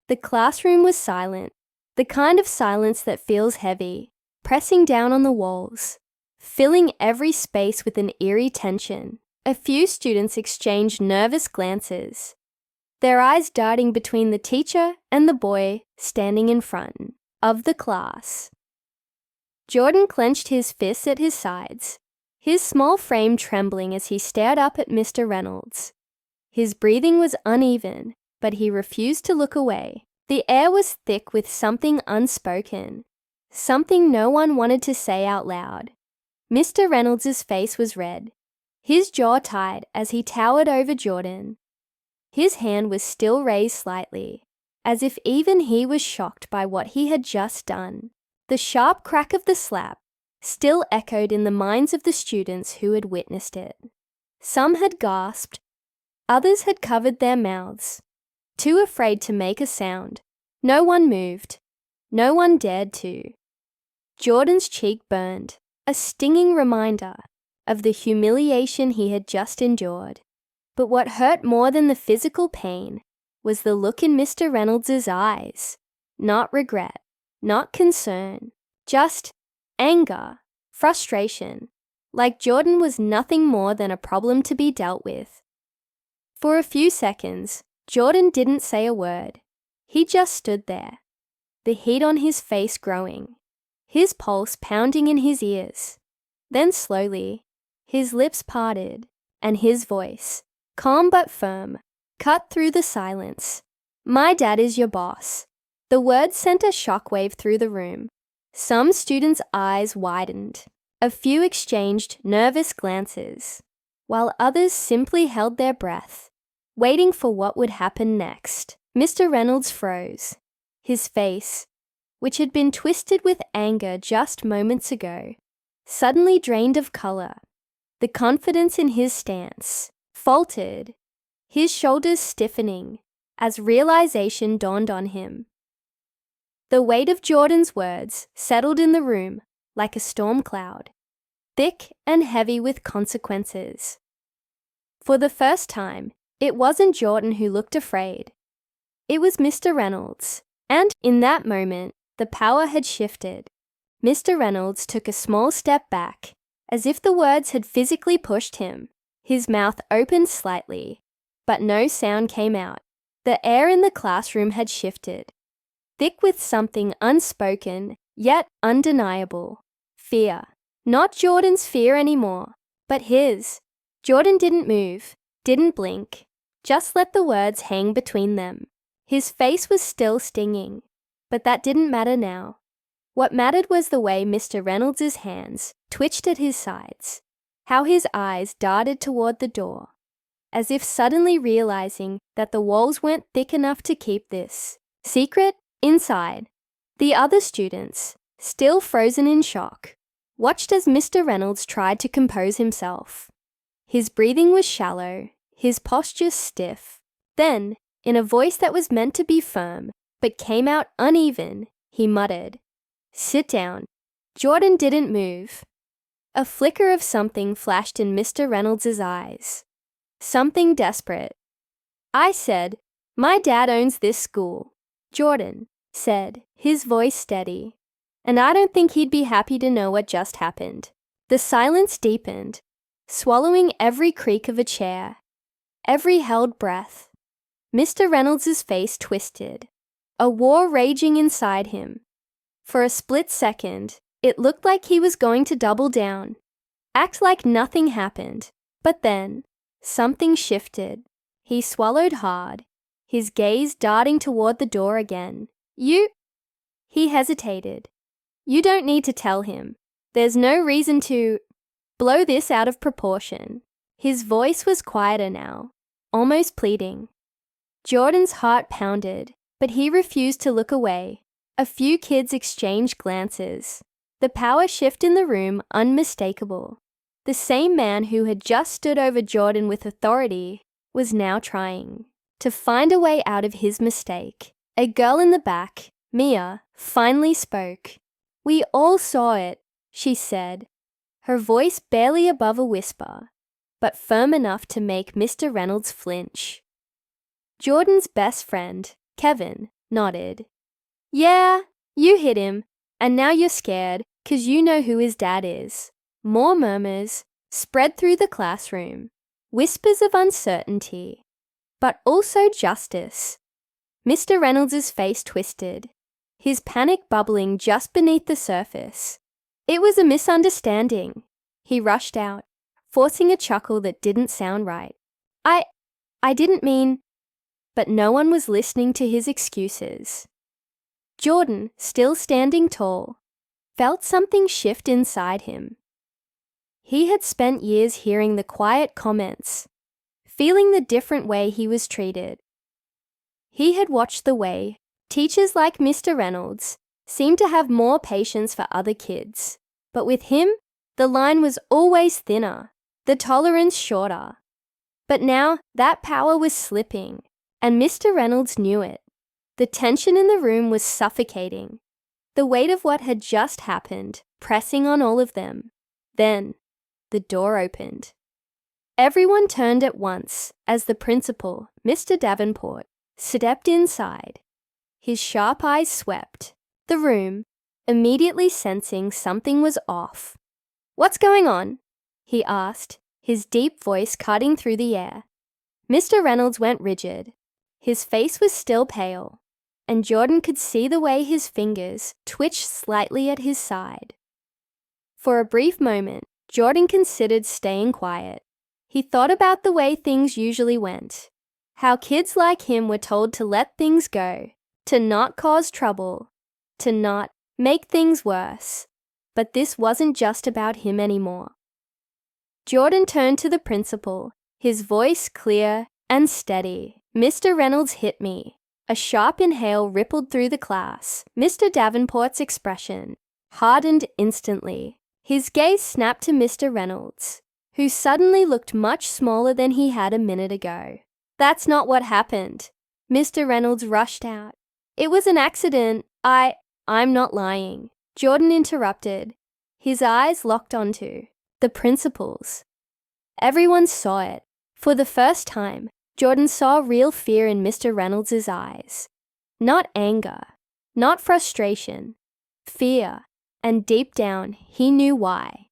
The classroom was silent, the kind of silence that feels heavy, pressing down on the walls, filling every space with an eerie tension. A few students exchanged nervous glances, their eyes darting between the teacher and the boy standing in front of the class. Jordan clenched his fists at his sides, his small frame trembling as he stared up at Mr. Reynolds. His breathing was uneven, but he refused to look away. The air was thick with something unspoken, something no one wanted to say out loud. Mr. Reynolds' face was red, his jaw tight as he towered over Jordan. His hand was still raised slightly, as if even he was shocked by what he had just done. The sharp crack of the slap still echoed in the minds of the students who had witnessed it. Some had gasped, others had covered their mouths, too afraid to make a sound. No one moved. No one dared to. Jordan's cheek burned, a stinging reminder of the humiliation he had just endured. But what hurt more than the physical pain was the look in Mr. Reynolds' eyes. Not regret, not concern, just anger, frustration, like Jordan was nothing more than a problem to be dealt with. For a few seconds, Jordan didn't say a word. He just stood there, the heat on his face growing, his pulse pounding in his ears. Then slowly, his lips parted, and his voice, calm but firm, cut through the silence. "My dad is your boss." The words sent a shockwave through the room. Some students' eyes widened. A few exchanged nervous glances, while others simply held their breath, waiting for what would happen next. Mr. Reynolds froze. His face, which had been twisted with anger just moments ago, suddenly drained of color. The confidence in his stance faltered, his shoulders stiffening as realization dawned on him. The weight of Jordan's words settled in the room like a storm cloud, thick and heavy with consequences. For the first time, it wasn't Jordan who looked afraid. It was Mr. Reynolds, and in that moment, the power had shifted. Mr. Reynolds took a small step back, as if the words had physically pushed him. His mouth opened slightly, but no sound came out. The air in the classroom had shifted, thick with something unspoken, yet undeniable. Fear. Not Jordan's fear anymore, but his. Jordan didn't move, didn't blink, just let the words hang between them. His face was still stinging, but that didn't matter now. What mattered was the way Mr. Reynolds' hands twitched at his sides, how his eyes darted toward the door, as if suddenly realizing that the walls weren't thick enough to keep this secret inside. The other students, still frozen in shock, watched as Mr. Reynolds tried to compose himself. His breathing was shallow, his posture stiff. Then, in a voice that was meant to be firm, but came out uneven, he muttered, "Sit down." Jordan didn't move. A flicker of something flashed in Mr. Reynolds' eyes. Something desperate. "I said, my dad owns this school," Jordan said, his voice steady. "And I don't think he'd be happy to know what just happened." The silence deepened, swallowing every creak of a chair, every held breath. Mr. Reynolds' face twisted, a war raging inside him. For a split second, it looked like he was going to double down, act like nothing happened. But then, something shifted. He swallowed hard, his gaze darting toward the door again. "You—" He hesitated. "You don't need to tell him. There's no reason to blow this out of proportion." His voice was quieter now, almost pleading. Jordan's heart pounded, but he refused to look away. A few kids exchanged glances. The power shift in the room unmistakable. The same man who had just stood over Jordan with authority was now trying to find a way out of his mistake. A girl in the back, Mia, finally spoke. "We all saw it," she said, her voice barely above a whisper, but firm enough to make Mr. Reynolds flinch. Jordan's best friend, Kevin, nodded. Yeah, you hit him, and now you're scared 'cause you know who his dad is. More murmurs spread through the classroom, whispers of uncertainty, but also justice. Mr. Reynolds' face twisted, his panic bubbling just beneath the surface. It was a misunderstanding. He rushed out, forcing a chuckle that didn't sound right. I didn't mean... But no one was listening to his excuses. Jordan, still standing tall, felt something shift inside him. He had spent years hearing the quiet comments, feeling the different way he was treated. He had watched the way teachers like Mr. Reynolds seemed to have more patience for other kids. But with him, the line was always thinner, the tolerance shorter. But now that power was slipping, and Mr. Reynolds knew it. The tension in the room was suffocating, the weight of what had just happened pressing on all of them. Then, the door opened. Everyone turned at once as the principal, Mr. Davenport, stepped inside. His sharp eyes swept the room, immediately sensing something was off. "What's going on?" he asked, his deep voice cutting through the air. Mr. Reynolds went rigid. His face was still pale, and Jordan could see the way his fingers twitched slightly at his side. For a brief moment, Jordan considered staying quiet. He thought about the way things usually went, how kids like him were told to let things go, to not cause trouble, to not make things worse. But this wasn't just about him anymore. Jordan turned to the principal, his voice clear and steady. "Mr. Reynolds hit me." A sharp inhale rippled through the class. Mr. Davenport's expression hardened instantly. His gaze snapped to Mr. Reynolds, who suddenly looked much smaller than he had a minute ago. "That's not what happened." Mr. Reynolds rushed out. "It was an accident. I'm not lying." Jordan interrupted, his eyes locked onto the principal's. Everyone saw it. For the first time, Jordan saw real fear in Mr. Reynolds' eyes. Not anger, not frustration, fear, and deep down, he knew why.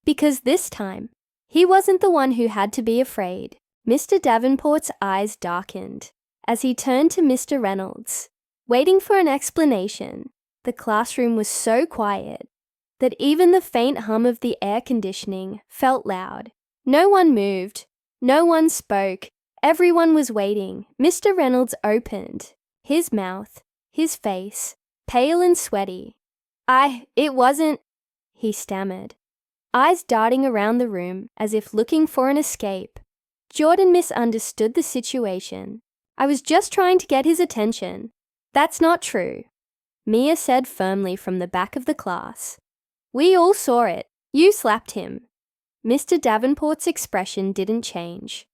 Because this time, he wasn't the one who had to be afraid. Mr. Davenport's eyes darkened as he turned to Mr. Reynolds, waiting for an explanation. The classroom was so quiet that even the faint hum of the air conditioning felt loud. No one moved. No one spoke. Everyone was waiting. Mr. Reynolds opened, his mouth, his face, pale and sweaty. It wasn't, he stammered, eyes darting around the room as if looking for an escape. Jordan misunderstood the situation. "I was just trying to get his attention." "That's not true," Mia said firmly from the back of the class. "We all saw it. You slapped him." Mr. Davenport's expression didn't change,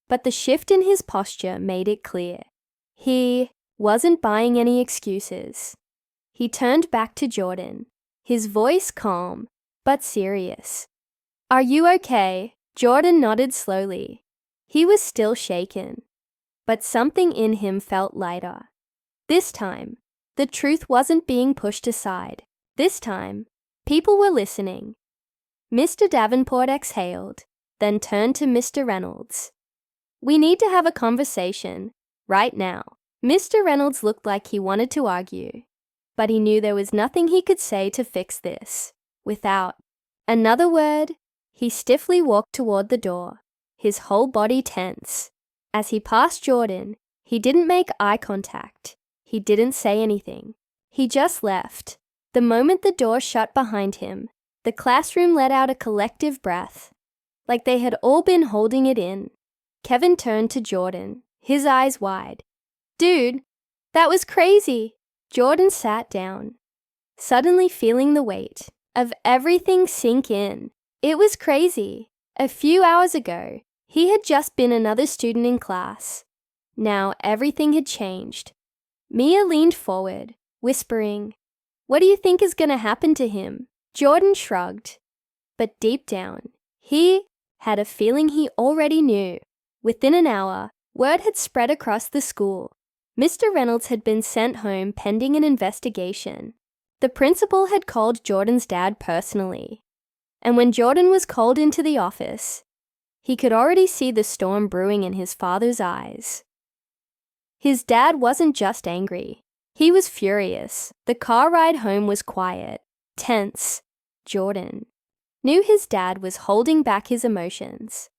but the shift in his posture made it clear. He wasn't buying any excuses. He turned back to Jordan, his voice calm but serious. "Are you okay?" Jordan nodded slowly. He was still shaken, but something in him felt lighter. This time, the truth wasn't being pushed aside. This time, people were listening. Mr. Davenport exhaled, then turned to Mr. Reynolds. "We need to have a conversation, right now." Mr. Reynolds looked like he wanted to argue, but he knew there was nothing he could say to fix this. Without another word, he stiffly walked toward the door, his whole body tense. As he passed Jordan, he didn't make eye contact. He didn't say anything. He just left. The moment the door shut behind him, the classroom let out a collective breath, like they had all been holding it in. Kevin turned to Jordan, his eyes wide. "Dude, that was crazy." Jordan sat down, suddenly feeling the weight of everything sink in. It was crazy. A few hours ago, he had just been another student in class. Now everything had changed. Mia leaned forward, whispering, "What do you think is going to happen to him?" Jordan shrugged, but deep down, he had a feeling he already knew. Within an hour, word had spread across the school. Mr. Reynolds had been sent home pending an investigation. The principal had called Jordan's dad personally, and when Jordan was called into the office, he could already see the storm brewing in his father's eyes. His dad wasn't just angry. He was furious. The car ride home was quiet, tense. Jordan knew his dad was holding back his emotions,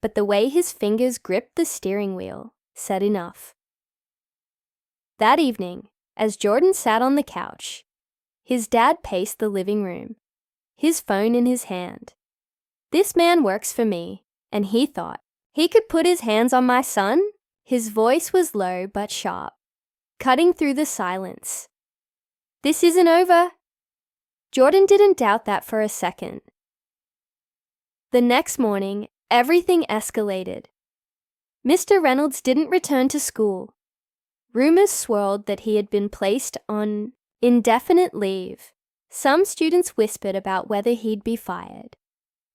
but the way his fingers gripped the steering wheel said enough. That evening, as Jordan sat on the couch, his dad paced the living room, his phone in his hand. This man works for me, and he thought he could put his hands on my son? His voice was low but sharp, cutting through the silence. This isn't over. Jordan didn't doubt that for a second. The next morning, everything escalated. Mr. Reynolds didn't return to school. Rumors swirled that he had been placed on indefinite leave. Some students whispered about whether he'd be fired.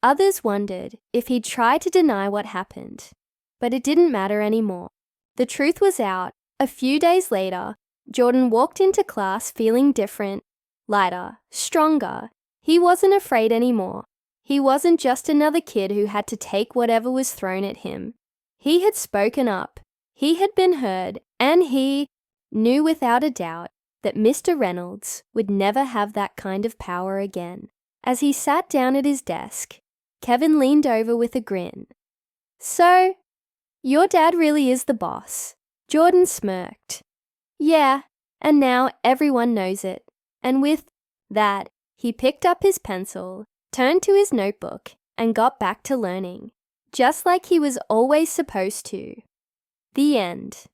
Others wondered if he'd try to deny what happened. But it didn't matter anymore. The truth was out. A few days later, Jordan walked into class feeling different, lighter, stronger. He wasn't afraid anymore. He wasn't just another kid who had to take whatever was thrown at him. He had spoken up. He had been heard, and he knew without a doubt that Mr. Reynolds would never have that kind of power again. As he sat down at his desk, Kevin leaned over with a grin. So, your dad really is the boss. Jordan smirked. Yeah, and now everyone knows it. And with that, he picked up his pencil, turned to his notebook, and got back to learning, just like he was always supposed to. The end.